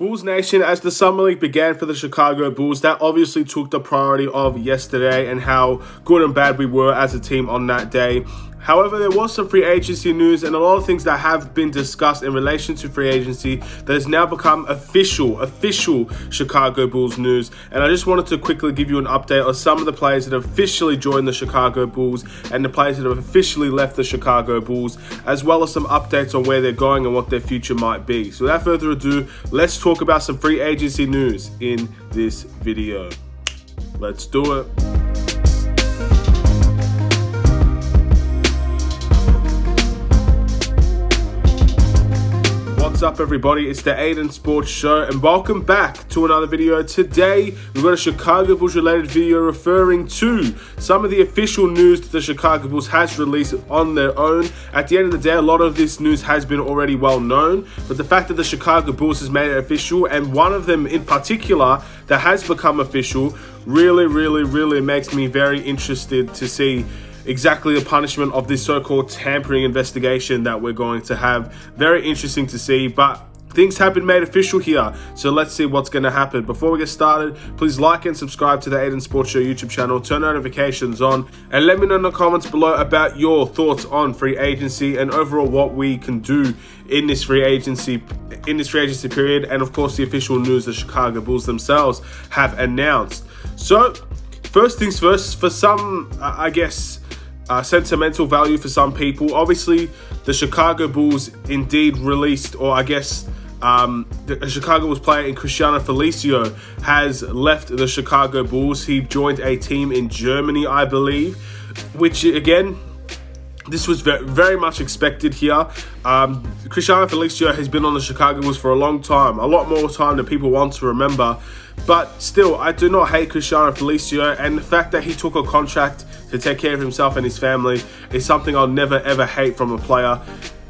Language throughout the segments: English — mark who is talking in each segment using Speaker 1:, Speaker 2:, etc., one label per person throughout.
Speaker 1: Bulls Nation, as the Summer League began for the Chicago Bulls, that obviously took the priority of yesterday and how good and bad we were as a team on that day. However, there was some free agency news and a lot of things that have been discussed in relation to free agency that has now become official Chicago Bulls news. And I just wanted to quickly give you an update on some of the players that have officially joined the Chicago Bulls and the players that have officially left the Chicago Bulls, as well as some updates on where they're going and what their future might be. So without further ado, let's talk about some free agency news in this video. Let's do it. What's up, everybody? It's the Aidan Sports Show and welcome back to another video. Today we've got a Chicago Bulls related video referring to some of the official news that the Chicago Bulls has released on their own. At the end of the day, a lot of this news has been already well known, but the fact that the Chicago Bulls has made it official, and one of them in particular that has become official, really makes me very interested to see exactly the punishment of this so-called tampering investigation that we're going to have. Very interesting to see, but things have been made official here, so let's see what's going to happen. Before we get started, please like and subscribe to the Aidan Sports Show YouTube channel, turn notifications on, and let me know in the comments below about your thoughts on free agency and overall what we can do in this free agency period, and of course the official news the Chicago Bulls themselves have announced. So first things first, for some, I guess, sentimental value for some people, obviously the Chicago Bulls indeed released, or I guess the Chicago Bulls player in Felício has left the Chicago Bulls. He joined a team in Germany, I believe, which again, this was very much expected here. Felício has been on the Chicago Bulls for a long time, a lot more time than people want to remember. But still, I do not hate Felício, and the fact that he took a contract to take care of himself and his family is something I'll never ever hate from a player.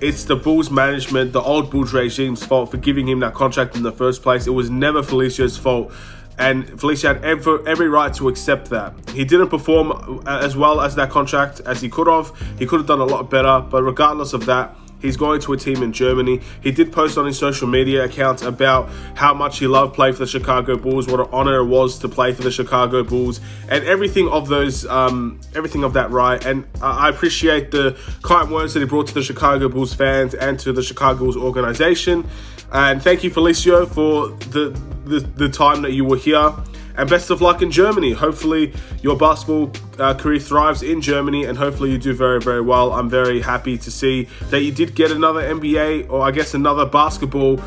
Speaker 1: It's the Bulls management, the old Bulls regime's fault for giving him that contract in the first place. It was never Felício's fault, and Felício had every right to accept that. He didn't perform as well as that contract as he could have. He could have done a lot better, but regardless of that, he's going to a team in Germany. He did post on his social media accounts about how much he loved playing for the Chicago Bulls, what an honor it was to play for the Chicago Bulls, and everything of that right. And I appreciate the kind words that he brought to the Chicago Bulls fans and to the Chicago Bulls organization. And thank you, Felício, for the time that you were here. And best of luck in Germany. Hopefully your basketball career thrives in Germany, and hopefully you do very well. I'm very happy to see that you did get another NBA, or I guess another basketball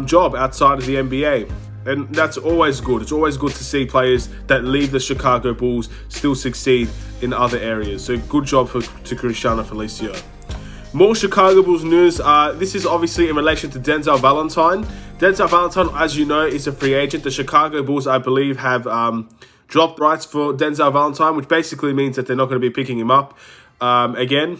Speaker 1: job outside of the NBA. And that's always good. It's always good to see players that leave the Chicago Bulls still succeed in other areas. So good job to Felício. More Chicago Bulls news. This is obviously in relation to Denzel Valentine. Denzel Valentine, as you know, is a free agent. The Chicago Bulls, I believe, have dropped rights for Denzel Valentine, which basically means that they're not going to be picking him up again.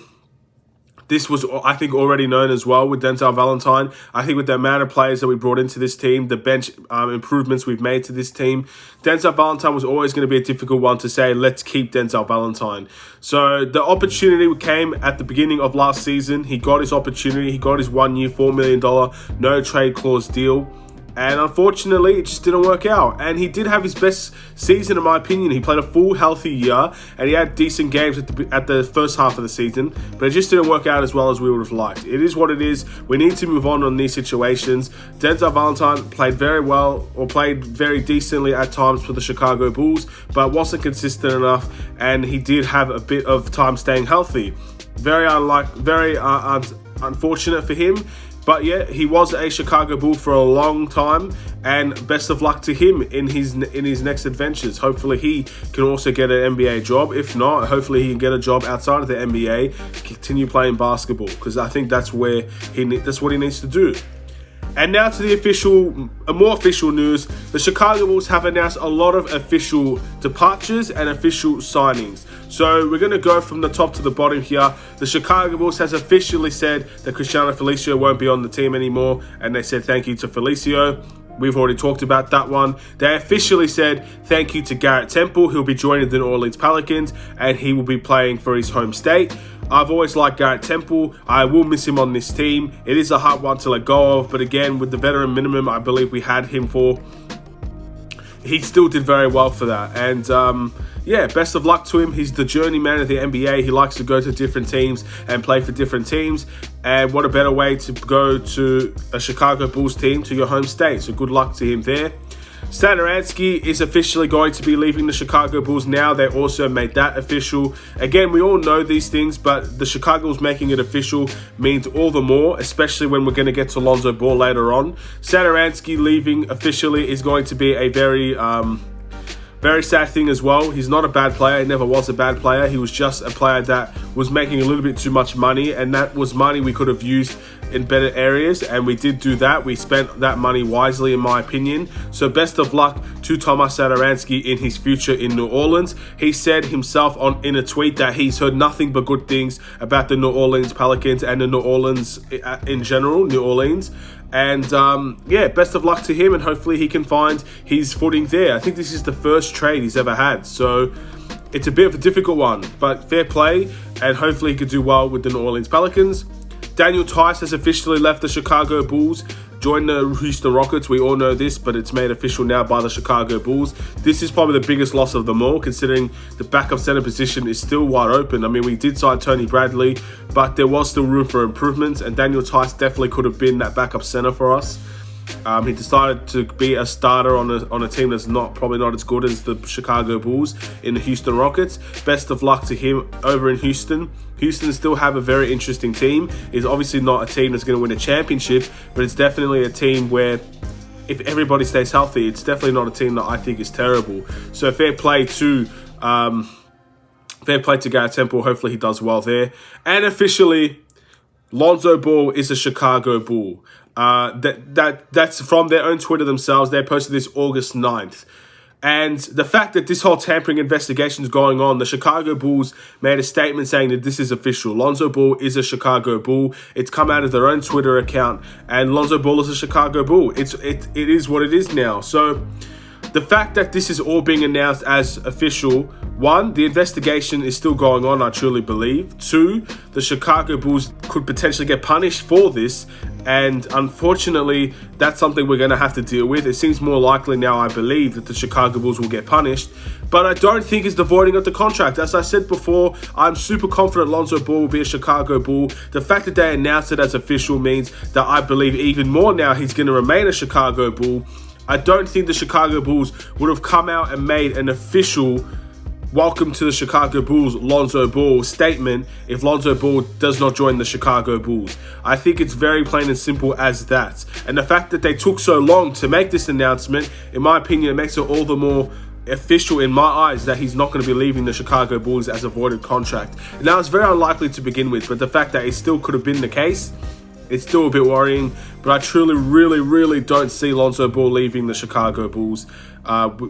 Speaker 1: This was, I think, already known as well with Denzel Valentine. I think with the amount of players that we brought into this team, the bench improvements we've made to this team, Denzel Valentine was always going to be a difficult one to say, let's keep Denzel Valentine. So the opportunity came at the beginning of last season. He got his opportunity. He got his 1 year, $4 million, no trade clause deal. And unfortunately, it just didn't work out. And he did have his best season, in my opinion. He played a full, healthy year, and he had decent games at the first half of the season. But it just didn't work out as well as we would have liked. It is what it is. We need to move on these situations. Denzel Valentine played very well, or played very decently at times for the Chicago Bulls, but wasn't consistent enough, and he did have a bit of time staying healthy. Very unfortunate for him. But yeah, he was a Chicago Bull for a long time, and best of luck to him in his next adventures. Hopefully he can also get an NBA job. If not, hopefully he can get a job outside of the NBA, continue playing basketball, because I think that's what he needs to do. And now to the more official news. The Chicago Bulls have announced a lot of official departures and official signings. So we're going to go from the top to the bottom here. The Chicago Bulls has officially said that Felício won't be on the team anymore, and they said thank you to Felício. We've already talked about that one. They officially said thank you to Garrett Temple. He'll be joining the New Orleans Pelicans, and he will be playing for his home state. I've always liked Garrett Temple. I will miss him on this team. It is a hard one to let go of, but again, with the veteran minimum I believe we had him for, he still did very well for that. And yeah, best of luck to him. He's the journeyman of the NBA. He likes to go to different teams and play for different teams. And what a better way to go to a Chicago Bulls team, to your home state. So good luck to him there. Satoransky is officially going to be leaving the Chicago Bulls now. They also made that official. Again, we all know these things, but the Chicago Bulls making it official means all the more, especially when we're going to get to Lonzo Ball later on. Satoransky leaving officially is going to be a very sad thing as well. He's not a bad player. He never was a bad player. He was just a player that was making a little bit too much money, and that was money we could have used in better areas, and we did do that. We spent that money wisely, in my opinion. So best of luck to Tomas Satoransky in his future in New Orleans. He said himself in a tweet that he's heard nothing but good things about the New Orleans Pelicans and the New Orleans in general, New Orleans. And yeah, best of luck to him, and hopefully he can find his footing there. I think this is the first trade he's ever had, so it's a bit of a difficult one, but fair play, and hopefully he could do well with the New Orleans Pelicans. Daniel Tice has officially left the Chicago Bulls, joined the Houston Rockets. We all know this, but it's made official now by the Chicago Bulls. This is probably the biggest loss of them all, considering the backup center position is still wide open. I mean, we did sign Tony Bradley, but there was still room for improvements, and Daniel Tice definitely could have been that backup center for us. He decided to be a starter on a team that's probably not as good as the Chicago Bulls in the Houston Rockets. Best of luck to him over in Houston. Houston still have a very interesting team. It's obviously not a team that's going to win a championship, but it's definitely a team where, if everybody stays healthy, it's definitely not a team that I think is terrible. So fair play to Garrett Temple. Hopefully he does well there. And officially, Lonzo Ball is a Chicago Bull. That's from their own Twitter themselves. They posted this August 9th. And the fact that this whole tampering investigation is going on, the Chicago Bulls made a statement saying that this is official. Lonzo Ball is a Chicago Bull. It's come out of their own Twitter account, and Lonzo Ball is a Chicago Bull. It is what it is now. So the fact that this is all being announced as official, one, the investigation is still going on, I truly believe. Two, the Chicago Bulls could potentially get punished for this, and unfortunately, that's something we're going to have to deal with. It seems more likely now, I believe, that the Chicago Bulls will get punished, but I don't think it's the voiding of the contract. As I said before, I'm super confident Lonzo Ball will be a Chicago Bull. The fact that they announced it as official means that I believe even more now he's going to remain a Chicago Bull. I don't think the Chicago Bulls would have come out and made an official welcome to the Chicago Bulls Lonzo Ball statement if Lonzo Ball does not join the Chicago Bulls. I think it's very plain and simple as that. And the fact that they took so long to make this announcement, in my opinion, it makes it all the more official in my eyes that he's not going to be leaving the Chicago Bulls as a voided contract. Now, it's very unlikely to begin with, but the fact that it still could have been the case, it's still a bit worrying, but I truly, really don't see Lonzo Ball leaving the Chicago Bulls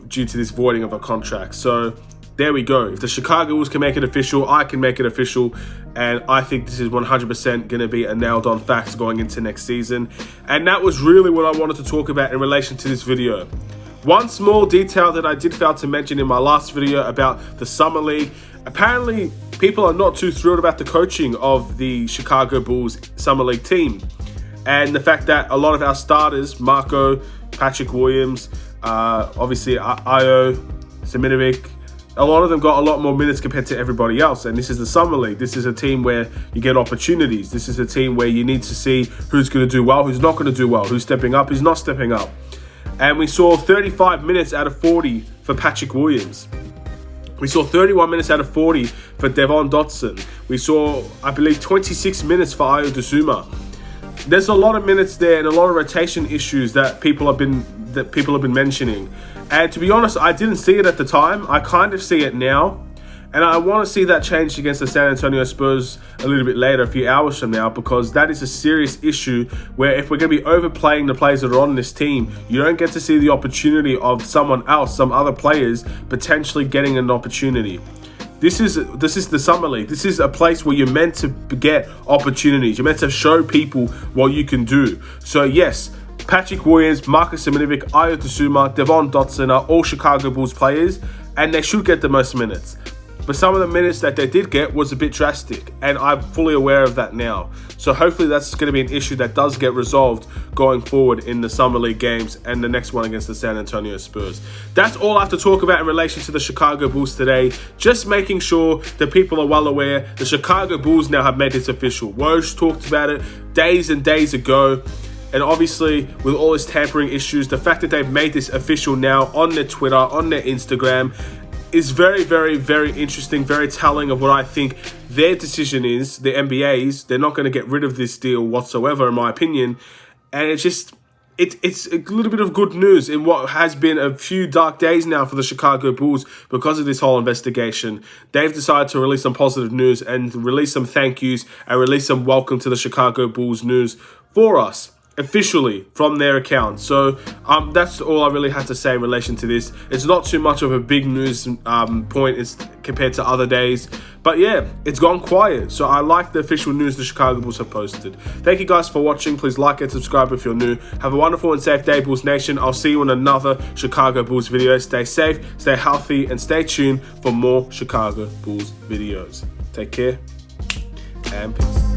Speaker 1: due to this voiding of a contract. So there we go. If the Chicago Bulls can make it official, I can make it official, and I think this is 100% going to be a nailed-on fact going into next season. And that was really what I wanted to talk about in relation to this video. One small detail that I did fail to mention in my last video about the Summer League. Apparently, people are not too thrilled about the coaching of the Chicago Bulls Summer League team. And the fact that a lot of our starters, Marco, Patrick Williams, obviously Ayo, Seminovic, a lot of them got a lot more minutes compared to everybody else. And this is the Summer League. This is a team where you get opportunities. This is a team where you need to see who's going to do well, who's not going to do well, who's stepping up, who's not stepping up. And we saw 35 minutes out of 40 for Patrick Williams. We saw 31 minutes out of 40 for Devon Dotson. We saw, I believe, 26 minutes for Ayo Dosunmu. There's a lot of minutes there and a lot of rotation issues that people have been mentioning. And to be honest, I didn't see it at the time. I kind of see it now. And I want to see that change against the San Antonio Spurs a little bit later, a few hours from now, because that is a serious issue where if we're going to be overplaying the players that are on this team, you don't get to see the opportunity of someone else, some other players, potentially getting an opportunity. This is the Summer League. This is a place where you're meant to get opportunities. You're meant to show people what you can do. So yes, Patrick Williams, Marcus Seminovic, Ayo Dosunmu, Devon Dotson are all Chicago Bulls players, and they should get the most minutes. but some of the minutes that they did get was a bit drastic, and I'm fully aware of that now. So hopefully that's going to be an issue that does get resolved going forward in the Summer League games and the next one against the San Antonio Spurs. That's all I have to talk about in relation to the Chicago Bulls today. Just making sure that people are well aware the Chicago Bulls now have made this official. Woj talked about it days and days ago. And obviously, with all this tampering issues, the fact that they've made this official now on their Twitter, on their Instagram, is very, very, very interesting, very telling of what I think their decision is. The NBA's, they're not going to get rid of this deal whatsoever, in my opinion. And it's just, it's a little bit of good news in what has been a few dark days now for the Chicago Bulls because of this whole investigation. They've decided to release some positive news and release some thank yous and release some welcome to the Chicago Bulls news for us, officially from their account. So that's all I really had to say in relation to this. It's not too much of a big news point compared to other days, but yeah, it's gone quiet. So I like the official news the Chicago Bulls have posted. Thank you guys for watching. Please like and subscribe if you're new. Have a wonderful and safe day, Bulls Nation. I'll see you in another Chicago Bulls video. Stay safe, stay healthy, and stay tuned for more Chicago Bulls videos. Take care and peace.